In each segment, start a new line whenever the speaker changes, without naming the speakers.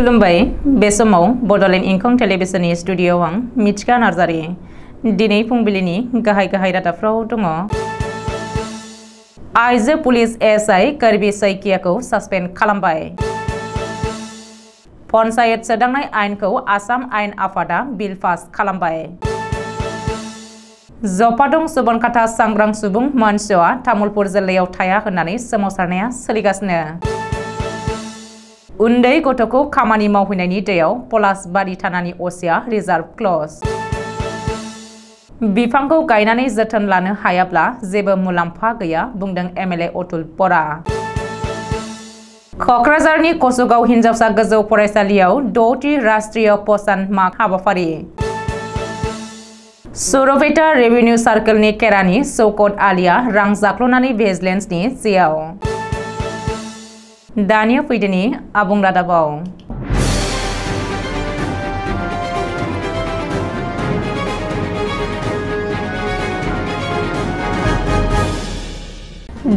खुलुमबाय बे समाव बडलेण्ड इंखं टेलिभिजननि स्टुडियोआव आं मिथिका नार्जारी दिनै फुंबिलिनि गाहाय रादाबफ्राव दङ। आइजो पुलिस एसआई कार्बी सैकियाखौ सासपेन्ड खालामबाय। पन्चायत सोदांनाय आयेनखौ आसाम आयेन आफादा बिल पास खालामबाय। जपादं सुबनखाथा सांग्रां सुबुं मानसिया तामुलपुर जिल्लायाव थाया होननानै सोमावसारनाया सोलिगासिनो। उन्दै गथ'खौ खामानि मावहैनायनि दैयाव पलासबारि थानानि असिया रिजार्भ क्लज। बिफांखौ गायनानै जोथोन लानो हायाब्ला जेबो मुलाम्फा गैया बुंदों एमएलए अतुल बरा। क'क्राझारनि कसुगाव हिनजावसा गोजौ फरायसालियाव 6थि राष्ट्रीय पोषण माह हाबाफारि। सुरपेटा रेभिनिउ सार्कलनि केरानि शौकत आलिया रां जाख्ल'नानै भिजिलेन्सनि जेयाव। दानिया फैदोनि आबुं रादाबाव।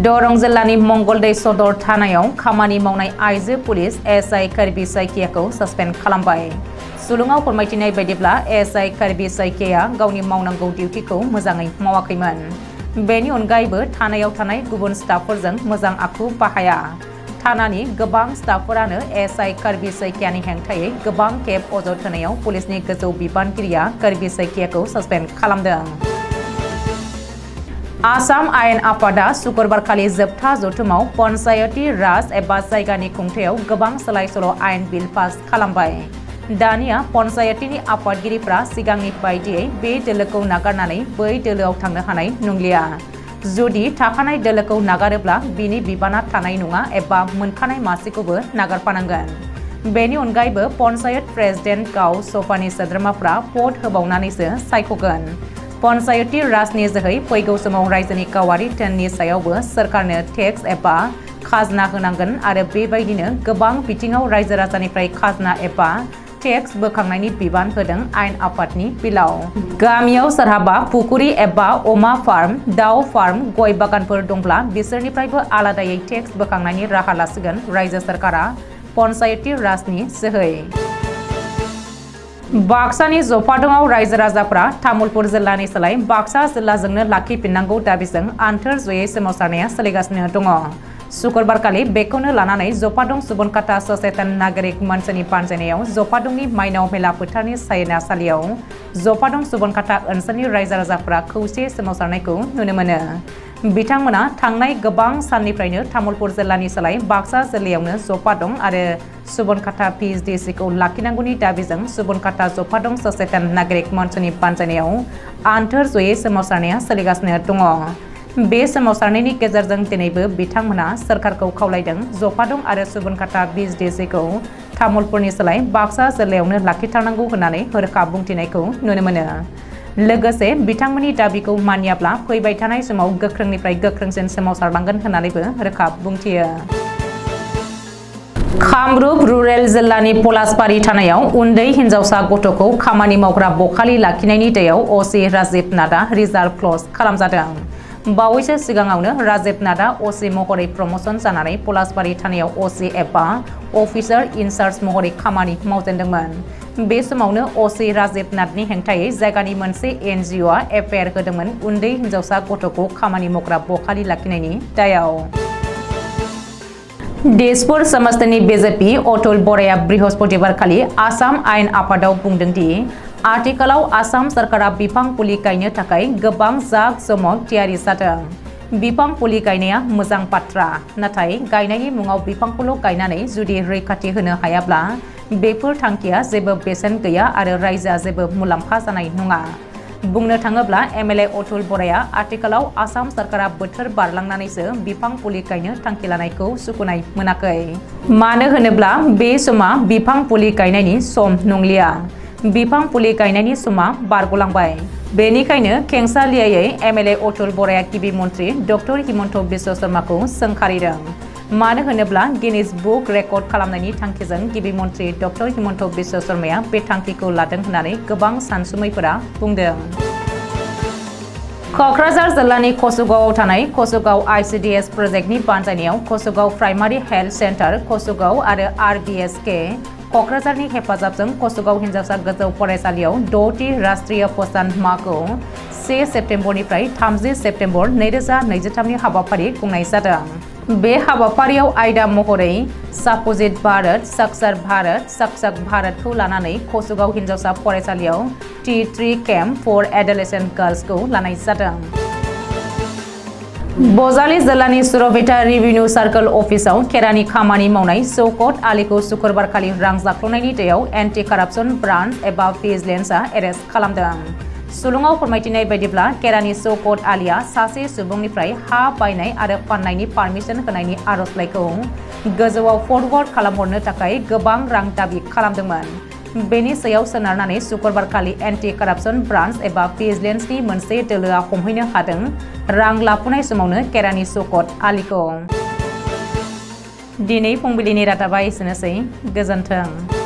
दरं जिल्लानि मंगलदै सदर थानायाव खामानि मावनाय आइजो पुलिस एसआई कार्बी सैकियाखौ सासपेन्ड खालामबाय। सुलुङाव फोरमायथिनाय बायदिब्ला एसआई कार्बी सैकिया गावनि मावनांगौ डिउटिखौ मोजाङै मावाखैमोन। बेनि अनगायैबो थानायाव थानाय गुबुन स्टाफफोरजों मोजां आखु बाहाया। थानानि गोबां स्टाफफोरानो एसआई कार्बी सैकियानि हेंथायै गोबां खेब अजद होनायाव पुलिसनि गोजौ बिबानगिरिया कार्बी सैकियाखौ सासपेन्ड खालामदों। आसाम आयेन आफादा शुक्रबारखालि जोबथा जथुमाव पन्चायती राज एबा जायगानि खुंथायाव गोबां सोलाय सोल' आयेन बिल पास खालामबाय। दानिया पन्चायतीनि आफादगिरिफ्रा सिगांनि बायदियै बे दोलोखौ नागारनानै बै दोलोआव थांनो हानाय नंलिया। जुदि थाखानाय दोलोखौ नागारोब्ला बिनि बिबाना थानाय नङा एबा मोनखानाय मासिखौबो नागारफानांगोन। बेनि अनगायैबो पन्चायत प्रेसिडेन्ट गाव सभानि सोद्रोमाफ्रा भट होबावनानैसो सायख'गोन। पन्चायती राजनि जोहै फैगौ समाव रायजोनि गावारि धोननि सायावबो सोरखारनो टेक्स एबा खाजोना होनांगोन आरो बेबायदिनो गोबां बिथिङाव रायजो राजानिफ्राय खाजोना एबा टेक्स बोखांनायनि बिबान होदों आयेन आफादनि बिलाव। गामियाव सोरहाबा फुख्रि एबा अमा फार्म, दाउ फार्म, गय बागानफोर दंब्ला बिसोरनिफ्रायबो आलादायै टेक्स बोखांनायनि राहा लासिगोन रायजो सोरखारा पन्चायती राजनि जोहै। बाक्सानि जपादंआव रायजो राजाफ्रा तामुलपुर जिल्लानि सोलाय बाक्सा जिल्लाजोंनो लाखिफिननांगौ दाबिजों आन्थोर जयै सोमावसारनाया सोलिगासिनो दङ। शुक्रबारखालि बेखौनो लानानै जपादं सुबनखाथा सचेतन नागरिक मन्चनि बानजायनायाव जपादंनि माइनाव मेला फोथारनि सायनासालियाव जपादं सुबनखाथा ओनसोलनि रायजो राजाफ्रा खौसे सोमावसारनायखौ नुनो मोनो। बिथांमोना थांनाय गोबां साननिफ्रायनो तामुलपुर जिल्लानि सोलाय बाक्सा जिल्लायावनो जपादं आरो सुबनखाथा पिएचडिसिखौ लाखिनांगौनि दाबिजों सुबनखाथा जपादं सचेतन नागरिक मन्चनि बानजायनायाव आन्थोर जयै सोमावसारनाया सोलिगासिनो दङ। बे सोमावसारनायनि गेजेरजों दिनैबो बिथांमोना सोरखारखौ खावलायदों जपादं आरो सुबनखाथा पिएचडिसिखौ तामुलपुरनि सोलाय बाक्सा जिल्लायावनो लाखिथारनांगौ होननानै हरखाब बुंथिनायखौ नुनो मोनो। लोगोसे बिथांमोननि दाबिखौ मानियाब्ला फैबाय थानाय समाव गोख्रोंनिफ्राय गोख्रोंसिन सोमावसारलांगोन होननानैबो हरखाब बुंथियो। कामरुप रुरेल जिल्लानि पलासबारि थानायाव उन्दै हिनजावसा गथ'खौ खामानि मावग्रा बखालि लाखिनायनि दैयाव असि राजिब नाथआ रिजार्भ क्लज खालामजादों। बावैसो सिगाङावनो राजिब नाथआ असि महरै प्रमसन जानानै पलासबारि थानायाव असि एबा अफिसार इनचार्ज महरै खामानि मावजेनदोंमोन। बे समावनो असि राजिब नाथनि हेंथायै जायगानि मोनसे एनजिअ'आ एफआइआर होदोंमोन उन्दै हिनजावसा गथ'खौ खामानि मावग्रा बखालि लाखिनायनि दायाव। दिसपुर समस्तिनि बिजेपि अतुल बराया बृहस्पतिबारखालि आसाम आयेन आफादाव बुंदों दि आथिखालाव आसाम सरकारा बिफां फुलि गायनो थाखाय गोबां जाक-जमक थियारि जादों। बिफां फुलि गायनाया मोजां बाथ्रा, नाथाय गायनायनि मुङाव बिफांखौल' गायनानै जुदि रैखाथि होनो हायाब्ला बेफोर थांखिया जेबो बेसेन गैया आरो रायजोआ जेबो मुलाम्फा जानाय नङा। बुंनो थाङोब्ला एमएलए अतुल बराया आथिखालाव आसाम सरकारा बोथोर बारलांनानैसो बिफां फुलि गायनो थांखि लानायखौ सुखुनाय मोनाखै। मानो होनोब्ला बे समा बिफां फुलि गायनायनि सम नंलिया। बिफां फुलि गायनायनि समा बारग'लांबाय। बेनिखायनो खेंसालियायै एमएलए अतुल बराया गिबि मन्त्रि डक्टर हिमन्त बिश्व शर्माखौ सोंखारिदों। मानो होनोब्ला गिनिज बुक रेकर्ड खालामनायनि थांखिजों गिबि मन्त्रि डक्टर हिमन्त बिश्व शर्माया बे थांखिखौ लादों होननानै गोबां सानसुमैफोरा बुंदों। क'क्राझार जिल्लानि कसुगावआव थानाय कसुगाव आईसीडीएस प्रजेक्टनि बानजायनायाव कसुगाव प्राइमारि हेल्थ सेन्टार कसुगाव आरो आरबीएसके क'क्राझारनि हेफाजाबजों कसुगाव हिनजावसा गोजौ फरायसालियाव 6थि राष्ट्रीय पोषण माहखौ 1 सेप्तेम्बरनिफ्राय 30 सेप्तेम्बर 2023 नि हाबाफारि खुंनाय जादों। बे हाबाफारियाव आयदा महरै सापोजिट भारत, साक्षर भारत, साक्षक भारतखौ लानानै कसुगाव हिनजावसा फरायसालियाव T3 केम्प फर एडोलेसेन्ट गार्ल्सखौ लानाय जादों। बजालि जिल्लानि सुरपेटा रेभिनिउ सार्कल अफिसाव केरानि खामानि मावनाय शौकत आलीखौ शुक्रबारखालि रां जाख्ल'नायनि दायाव एन्टि कारापसन ब्रान्च एबा भिजिलेन्सआ एरेस्ट खालामदों। सुलुङाव फोरमायथिनाय बायदिब्ला केरानि शौकत आलीया सासे सुबुंनिफ्राय हा बायनाय आरो फाननायनि पारमिसन होनायनि आर'जलाइखौ गोजौआव फरवार्ड खालामहरनो थाखाय गोबां रां दाबि खालामदोंमोन। बेनि सायाव सोनारनानै शुक्रबारखालि एन्टि कारापसन ब्रान्च एबा भिजिलेन्सनि मोनसे दोलोआ हमहैनो हादों। रां लाफुनाय समावनो केरानि शौकत आलीखौ। दिनै फुंबिलिनि रादाबा एसेनोसै। गोजोन्थों।